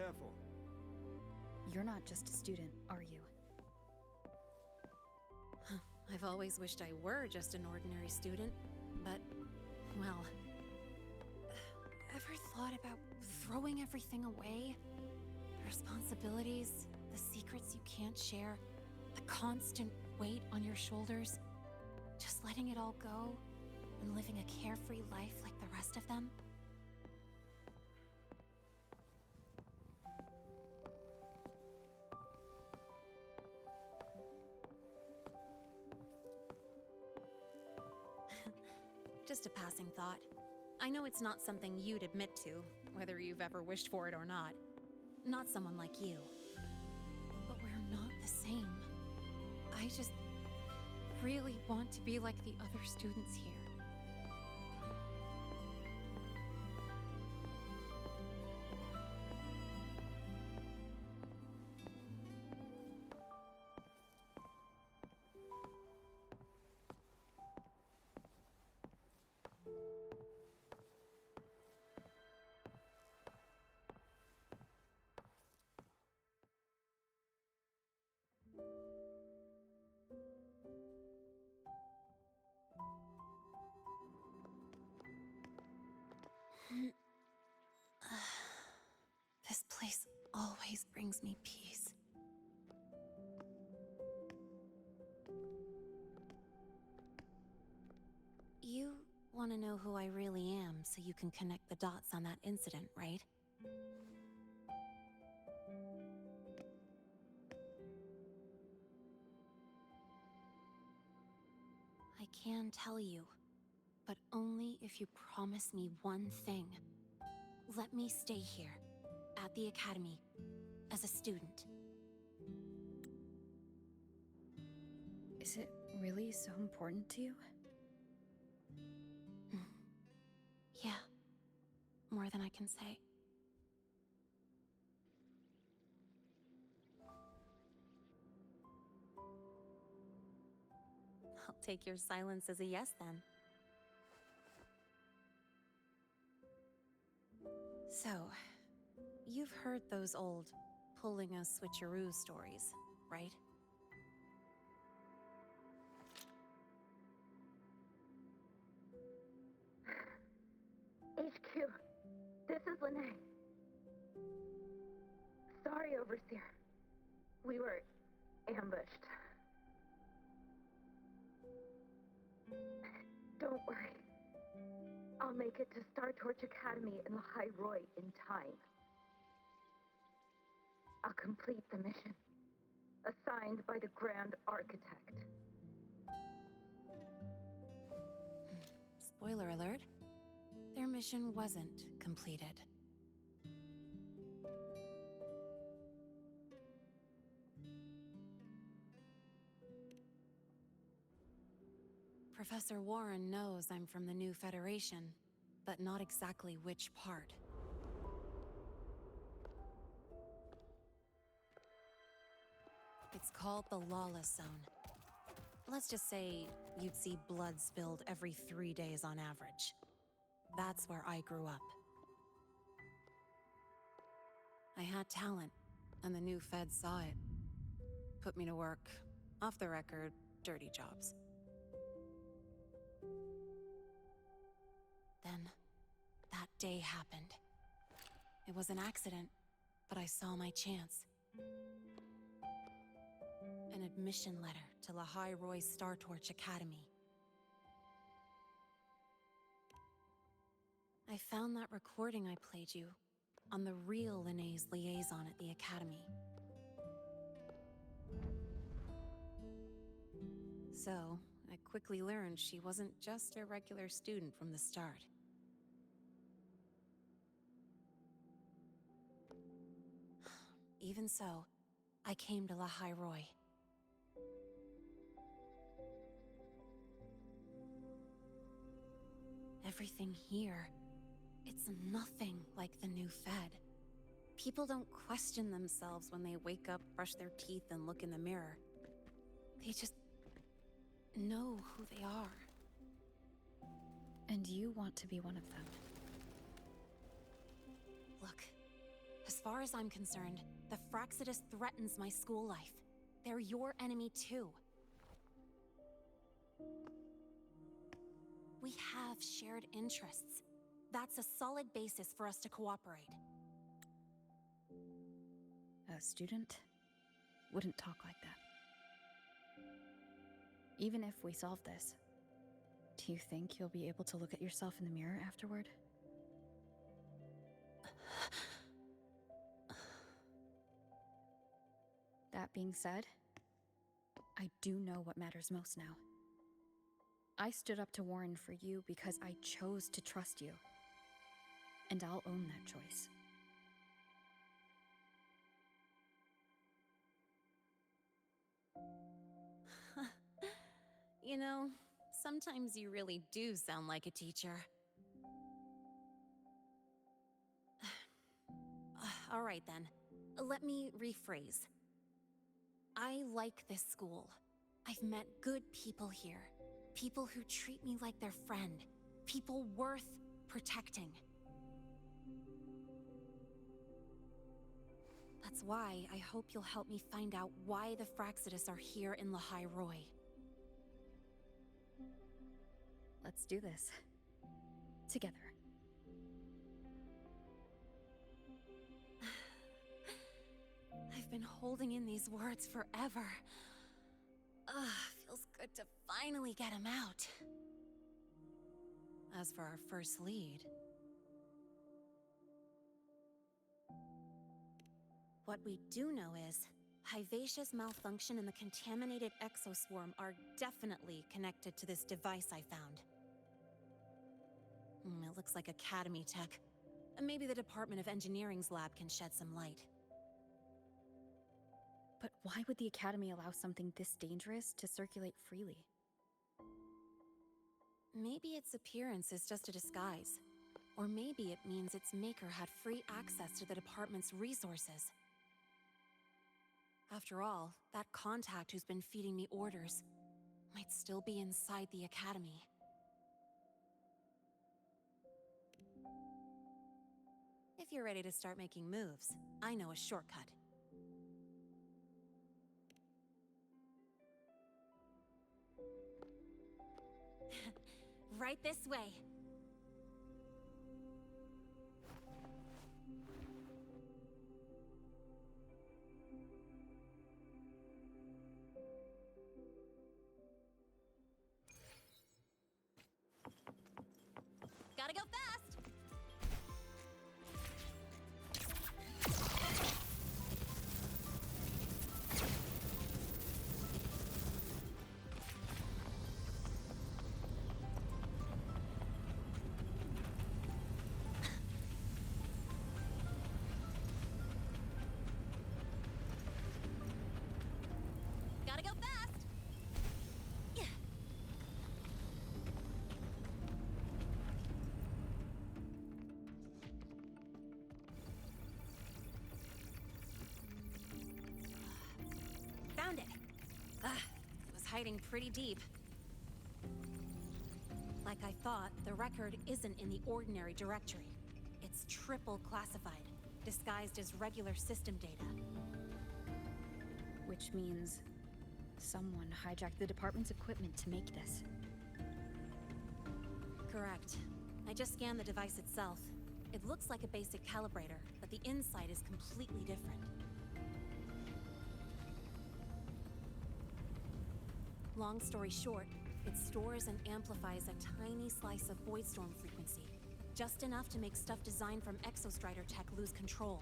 careful. You're not just a student, are you? I've always wished I were just an ordinary student, but, well... Ever thought about throwing everything away? The responsibilities, the secrets you can't share, the constant weight on your shoulders. Just letting it all go and living a carefree life like the rest of them? Just a passing thought. I know it's not something you'd admit to, whether you've ever wished for it or not. Not someone like you. But we're not the same. I just really want to be like the other students here. This place always brings me peace. You want to know who I really am so you can connect the dots on that incident, right? I can tell you, but only if you promise me one thing. Let me stay here, at the academy, as a student. Is it really so important to you? Yeah, more than I can say. I'll take your silence as a yes then. So, you've heard those old pulling a switcheroo stories, right? HQ, this is Lene. Sorry, Overseer. We were ambushed. Don't worry. I'll make it to Star Torch Academy in Lahai Roy in time. I'll complete the mission, assigned by the Grand Architect. Spoiler alert, their mission wasn't completed. Professor Warren knows I'm from the new Federation, but not exactly which part. It's called the Lawless Zone. Let's just say you'd see blood spilled every 3 days on average. That's where I grew up. I had talent, and the new feds saw it. Put me to work, off the record, dirty jobs. Then, that day happened. It was an accident, but I saw my chance. An admission letter to Lahai Roy Star Torch Academy. I found that recording I played you on the real Lene's liaison at the Academy. So, I quickly learned she wasn't just a regular student from the start. Even so, I came to Lahai Roy. Everything here, it's nothing like the new Fed. People don't question themselves when they wake up, brush their teeth, and look in the mirror. They just know who they are. And you want to be one of them. Look, As far as I'm concerned, the Fraxidus threatens my school life. They're your enemy too. We have shared interests. That's a solid basis for us to cooperate. A student wouldn't talk like that. Even if we solve this, do you think you'll be able to look at yourself in the mirror afterward? That being said, I do know what matters most now. I stood up to Warren for you because I chose to trust you. And I'll own that choice. You know, sometimes you really do sound like a teacher. All right then, let me rephrase. I like this school. I've met good people here. People who treat me like their friend. People worth protecting. That's why I hope you'll help me find out why the Fraxidus are here in Lahai Roi. Let's do this. Together. I've been holding in these words forever. Feels good to finally get them out. As for our first lead... What we do know is, Hivacia's malfunction and the contaminated exoswarm are definitely connected to this device I found. It looks like Academy tech. Maybe the Department of Engineering's lab can shed some light. But why would the Academy allow something this dangerous to circulate freely? Maybe its appearance is just a disguise. Or maybe it means its maker had free access to the department's resources. After all, that contact who's been feeding me orders might still be inside the Academy. If you're ready to start making moves, I know a shortcut. Right this way. Gotta go fast! Gotta go fast! Yeah. Found it! It was hiding pretty deep. Like I thought, the record isn't in the ordinary directory. It's triple classified, disguised as regular system data. Which means someone hijacked the department's equipment to make this. Correct. I just scanned the device itself. It looks like a basic calibrator, but the inside is completely different. Long story short, it stores and amplifies a tiny slice of voidstorm frequency, just enough to make stuff designed from Exostrider tech lose control.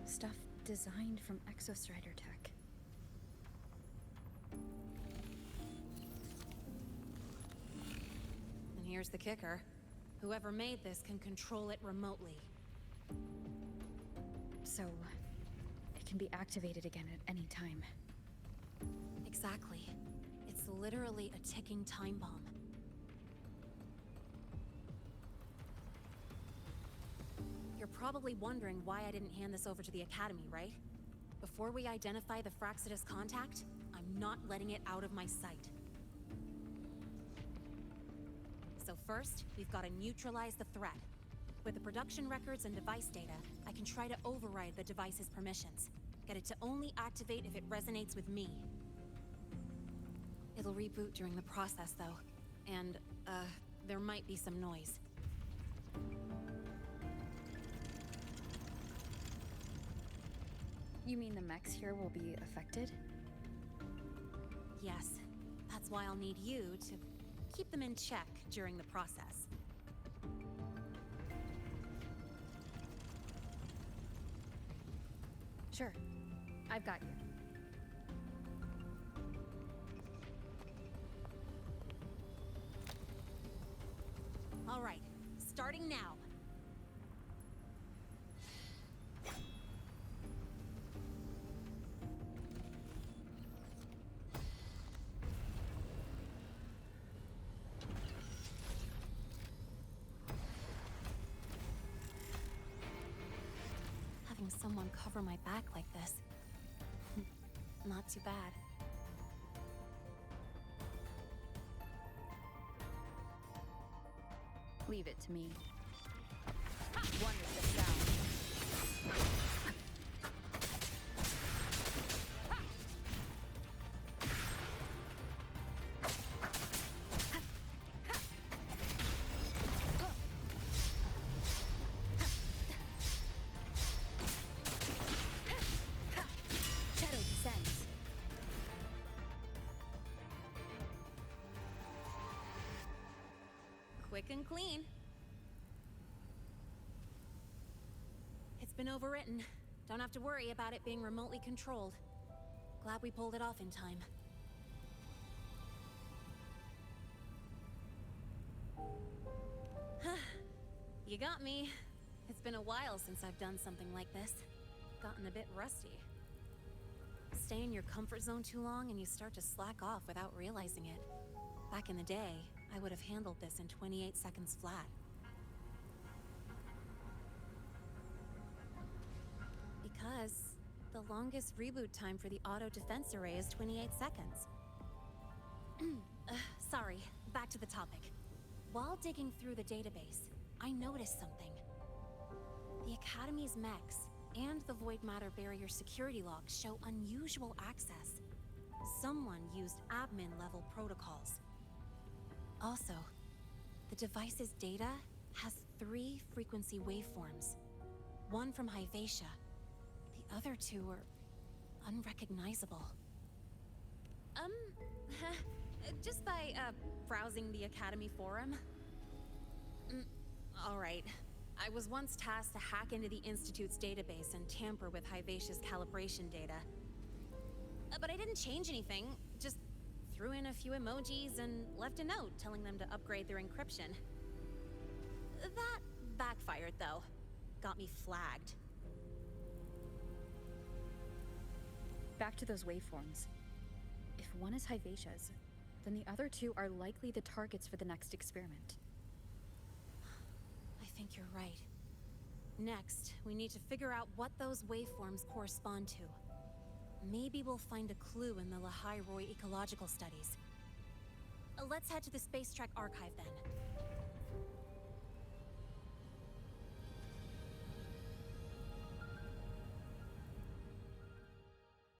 Stuff designed from Exostrider tech. And here's the kicker. Whoever made this can control it remotely. So, it can be activated again at any time. Exactly. It's literally a ticking time bomb. You're probably wondering why I didn't hand this over to the Academy, right? Before we identify the Fraxidus contact, I'm not letting it out of my sight. So first, we've got to neutralize the threat. With the production records and device data, I can try to override the device's permissions. Get it to only activate if it resonates with me. It'll reboot during the process, though. And, there might be some noise. You mean the mechs here will be affected? Yes. That's why I'll need you to keep them in check during the process. Sure. I've got you. All right, starting now. Having someone cover my back like this, not too bad. Leave it to me. One is the sound. Shadow descends. Quick and clean. It's been overwritten. Don't have to worry about it being remotely controlled. Glad we pulled it off in time. You got me. It's been a while since I've done something like this. Gotten a bit rusty. Stay in your comfort zone too long and you start to slack off without realizing it. Back in the day, I would have handled this in 28 seconds flat. Because the longest reboot time for the auto defense array is 28 seconds. Sorry, back to the topic. While digging through the database, I noticed something. The Academy's mechs and the Void Matter Barrier security logs show unusual access. Someone used admin-level protocols. Also, the device's data has 3 frequency waveforms. One from Hyvatia. The other 2 are unrecognizable. Just by, browsing the Academy forum? Alright. I was once tasked to hack into the Institute's database and tamper with Hyvatia's calibration data. But I didn't change anything, just threw in a few emojis and left a note telling them to upgrade their encryption. That backfired, though. Got me flagged. Back to those waveforms. If one is Hyvatia's, then the other 2 are likely the targets for the next experiment. I think you're right. Next, we need to figure out what those waveforms correspond to. Maybe we'll find a clue in the Lehigh Roy ecological studies. Let's head to the Space Trek archive then.